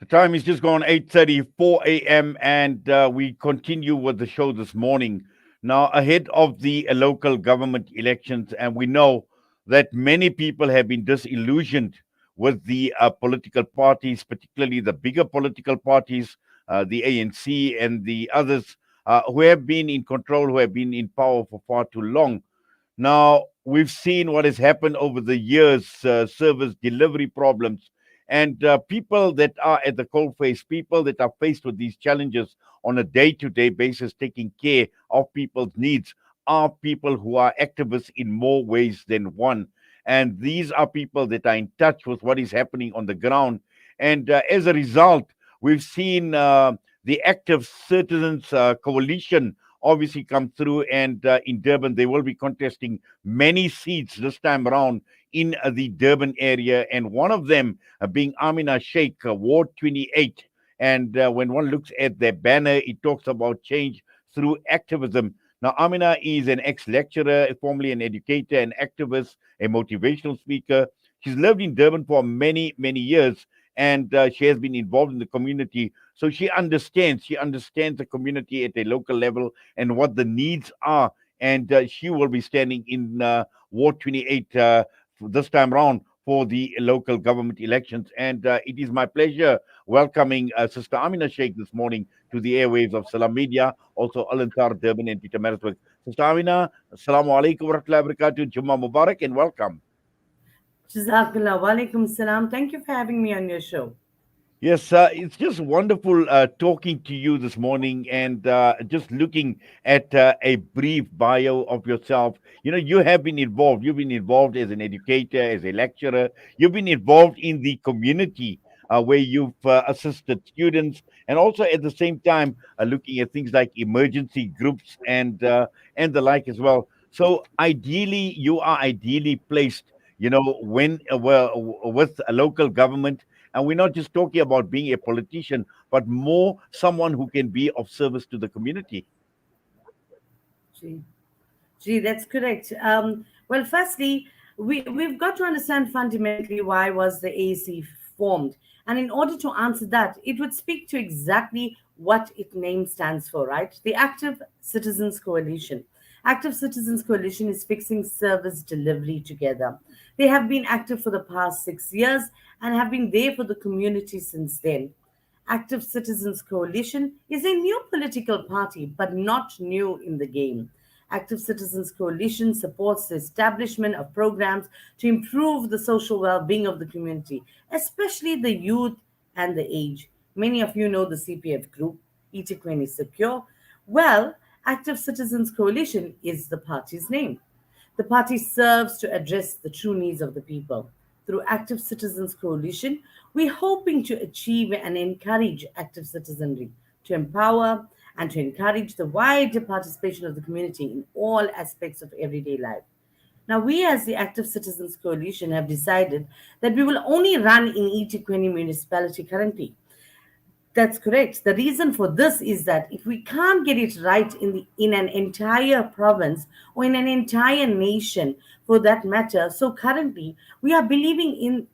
The time is just gone 8:34 a.m. and we continue with the show this morning. Now, ahead of the local government elections, and we know that many people have been disillusioned with the political parties, particularly the bigger political parties, the ANC and the others who have been in control, who have been in power for far too long. Now, we've seen what has happened over the years, service delivery problems, and people that are at the coalface, people that are faced with these challenges on a day to day basis, taking care of people's needs, are people who are activists in more ways than one. And these are people that are in touch with what is happening on the ground. And as a result, we've seen the Active Citizens Coalition obviously come through. And in Durban, they will be contesting many seats this time around in the Durban area. And one of them being Amina Sheikh, Ward 28. And when one looks at their banner, it talks about change through activism. Now, Amina is an ex lecturer, formerly an educator, an activist, a motivational speaker. She's lived in Durban for many, many years, and she has been involved in the community. So she understands. She understands the community at a local level and what the needs are. And she will be standing in Ward 28 this time round for the local government elections. And it is my pleasure welcoming Sister Amina Sheikh this morning to the airwaves of Salam Media, also Al Ansar, Durban, and Peter Marisburg. Sister Amina, Assalamu alaikum wa rahmatullahi wa barakatuh, Jummah Mubarak, and welcome. Jazakallah. Walaikum salam. Thank you for having me on your show. Yes, it's just wonderful talking to you this morning and just looking at a brief bio of yourself. You know, you have been involved. You've been involved as an educator, as a lecturer. You've been involved in the community where you've assisted students, and also at the same time looking at things like emergency groups and the like as well. So ideally, you are ideally placed. You know, when with a local government, and we're not just talking about being a politician, but more someone who can be of service to the community. Gee, that's correct. Well, firstly, we've got to understand fundamentally why was the AAC formed. And in order to answer that, it would speak to exactly what its name stands for, right? The Active Citizens Coalition. Active Citizens Coalition is fixing service delivery together. They have been active for the past 6 years and have been there for the community since then. Active Citizens Coalition is a new political party, but not new in the game. Active Citizens Coalition supports the establishment of programs to improve the social well being of the community, especially the youth and the age. Many of you know the CPF group, Etiquette Secure. Well, Active Citizens Coalition is the party's name. The party serves to address the true needs of the people. Through Active Citizens Coalition, we're hoping to achieve and encourage active citizenry, to empower and to encourage the wider participation of the community in all aspects of everyday life. Now, we as the Active Citizens Coalition have decided that we will only run in Etiquette municipality currently. That's correct. The reason for this is that if we can't get it right in an entire province or in an entire nation, for that matter, so currently we are believing in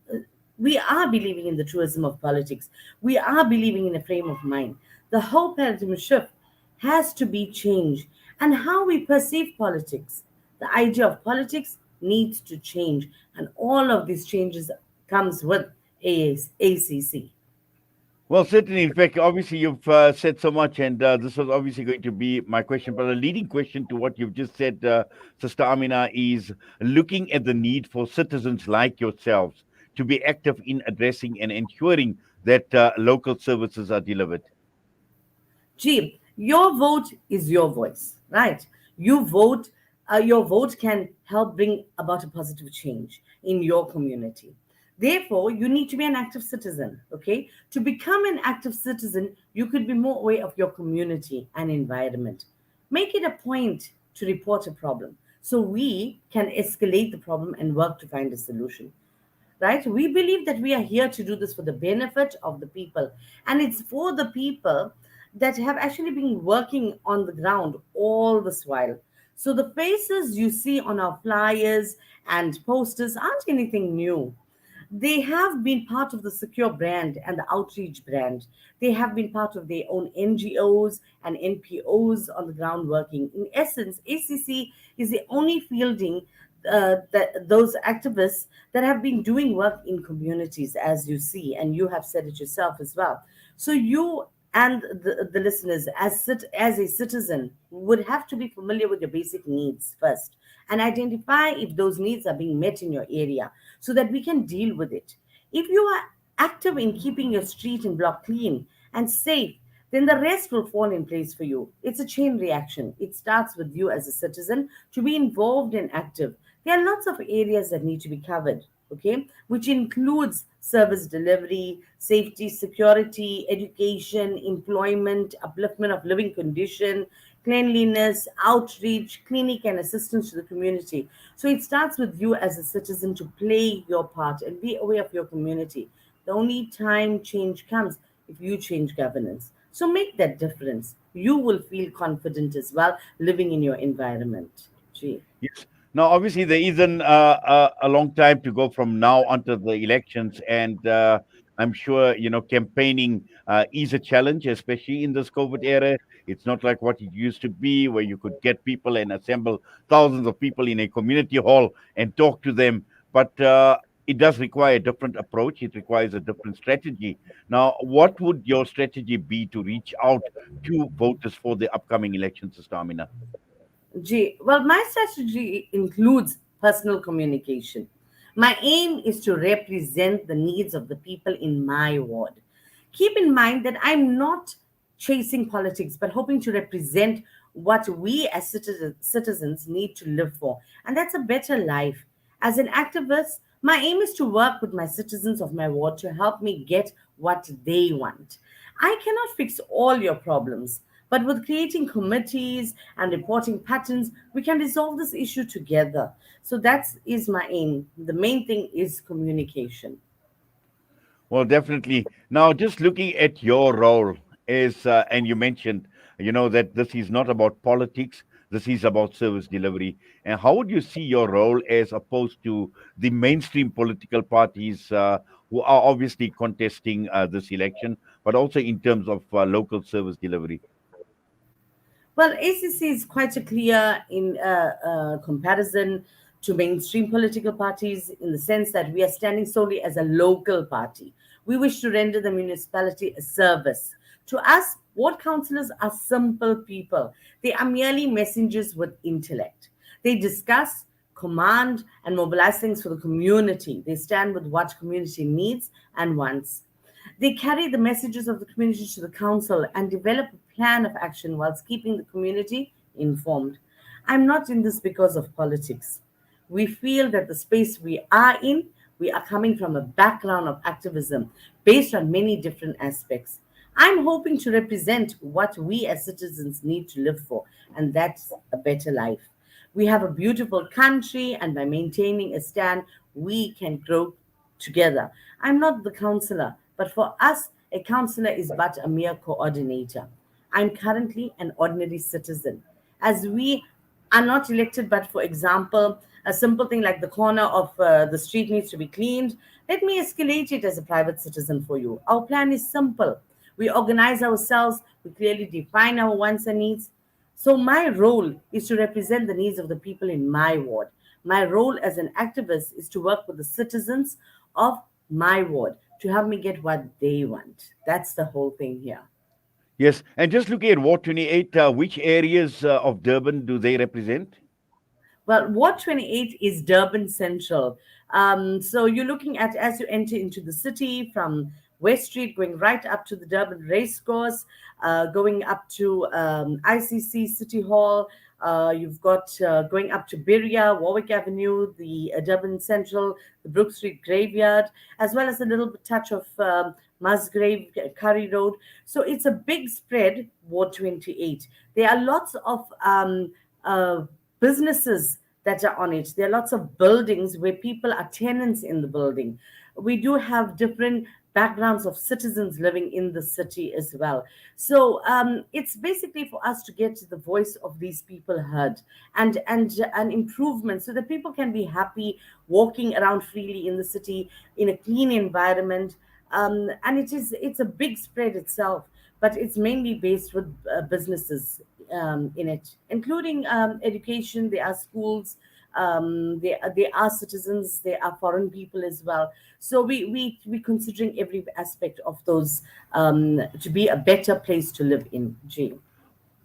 the truism of politics. We are believing in a frame of mind. The whole paradigm shift has to be changed, and how we perceive politics. The idea of politics needs to change, and all of these changes comes with ACC. Well, certainly. In fact, obviously, you've said so much, and this was obviously going to be my question. But a leading question to what you've just said, Sister Amina, is looking at the need for citizens like yourselves to be active in addressing and ensuring that local services are delivered. Gee, your vote is your voice, right? You vote, your vote can help bring about a positive change in your community. Therefore, you need to be an active citizen, okay? To become an active citizen, you could be more aware of your community and environment. Make it a point to report a problem so we can escalate the problem and work to find a solution, right? We believe that we are here to do this for the benefit of the people, and it's for the people that have actually been working on the ground all this while. So the faces you see on our flyers and posters aren't anything new. They have been part of the secure brand and the outreach brand. They have been part of their own NGOs and NPOs on the ground working. In essence, ACC is the only fielding those activists that have been doing work in communities, as you see, and you have said it yourself as well. So you and the listeners, as a citizen, would have to be familiar with your basic needs first and identify if those needs are being met in your area so that we can deal with it. If you are active in keeping your street and block clean and safe, then the rest will fall in place for you. It's a chain reaction. It starts with you as a citizen to be involved and active. There are lots of areas that need to be covered, okay, which includes service delivery, safety, security, education, employment, upliftment of living condition, cleanliness, outreach, clinic, and assistance to the community. So it starts with you as a citizen to play your part and be aware of your community. The only time change comes if you change governance. So make that difference. You will feel confident as well living in your environment. Gee. Yes. Now, obviously, there isn't a long time to go from now until the elections, and I'm sure campaigning is a challenge, especially in this COVID era. It's not like what it used to be, where you could get people and assemble thousands of people in a community hall and talk to them. But it does require a different approach. It requires a different strategy. Now, what would your strategy be to reach out to voters for the upcoming elections, Sister Amina? Well, my strategy includes personal communication. My aim is to represent the needs of the people in my ward. Keep in mind that I'm not chasing politics, but hoping to represent what we as citizens need to live for, and that's a better life. As an activist, my aim is to work with my citizens of my ward to help me get what they want. I cannot fix all your problems, but with creating committees and reporting patterns, we can resolve this issue together. So that is my aim. The main thing is communication. Well, definitely. Now, just looking at your role is, and you mentioned, that this is not about politics. This is about service delivery. And how would you see your role as opposed to the mainstream political parties who are obviously contesting this election, but also in terms of local service delivery? Well, ACC is quite a clear in comparison to mainstream political parties in the sense that we are standing solely as a local party. We wish to render the municipality a service. To us, ward councillors are simple people. They are merely messengers with intellect. They discuss, command, and mobilize things for the community. They stand with what community needs and wants. They carry the messages of the community to the council and develop a plan of action whilst keeping the community informed. I'm not in this because of politics. We feel that the space we are in, we are coming from a background of activism based on many different aspects. I'm hoping to represent what we as citizens need to live for, and that's a better life. We have a beautiful country, and by maintaining a stand, we can grow together. I'm not the counselor, but for us, a counselor is but a mere coordinator. I'm currently an ordinary citizen. As we are not elected, but for example, a simple thing like the corner of the street needs to be cleaned, let me escalate it as a private citizen for you. Our plan is simple. We organize ourselves, we clearly define our wants and needs. So, my role is to represent the needs of the people in my ward. My role as an activist is to work with the citizens of my ward to help me get what they want. That's the whole thing here. Yes. And just looking at Ward 28, which areas of Durban do they represent? Well, Ward 28 is Durban Central. So you're looking at as you enter into the city from West Street, going right up to the Durban Racecourse, going up to ICC City Hall. You've got going up to Birria, Warwick Avenue, the Durban Central, the Brook Street Graveyard, as well as a little bit touch of Musgrave, Curry Road. So it's a big spread, Ward 28. There are lots of businesses that are on it. There are lots of buildings where people are tenants in the building. we do have different backgrounds of citizens living in the city as well. So it's basically for us to get the voice of these people heard, and improvement, so that people can be happy walking around freely in the city in a clean environment. And it's a big spread itself, but it's mainly based with businesses in it, including education. There are schools, they are citizens, they are foreign people as well. So we considering every aspect of those to be a better place to live in. G.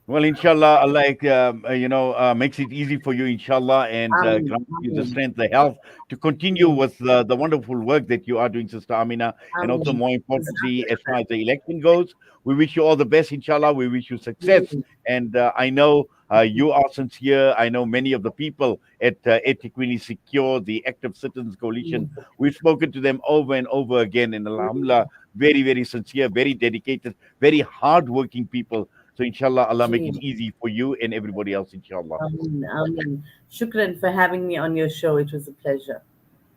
Well, inshallah, Allah, makes it easy for you, inshallah, and Amen. grants you the Amen. strength, the health to continue Mm. with the wonderful work that you are doing, Sister Amina. And also, Amen. more importantly, as Jazakallah. far as the election goes, we wish you all the best, inshallah. We wish you success. Mm. And I know you are sincere. I know many of the people at Ethically Secure, the Active Citizens Coalition, Mm. we've spoken to them over and over again. And Mm. alhamdulillah, very, very sincere, very dedicated, very hardworking people. So inshallah, Allah make it Gee. easy for you and everybody else, inshallah. Amen. Amen. Shukran for having me on your show. It was a pleasure.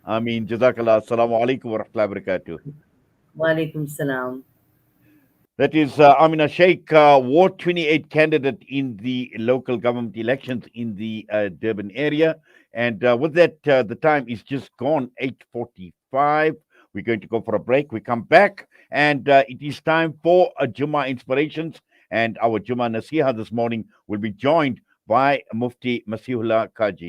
Ameen. Jazakallah. Assalamu alaikum wa rahmatullahi wa barakatuh. Wa alaikum salam. That is Amina Sheikh, Ward 28 candidate in the local government elections in the Durban area. And with that, the time is just gone, 8:45. We're going to go for a break. We come back, and it is time for a Jummah Inspirations. And our Jummah Nasiha this morning will be joined by Mufti Masihullah Kaji.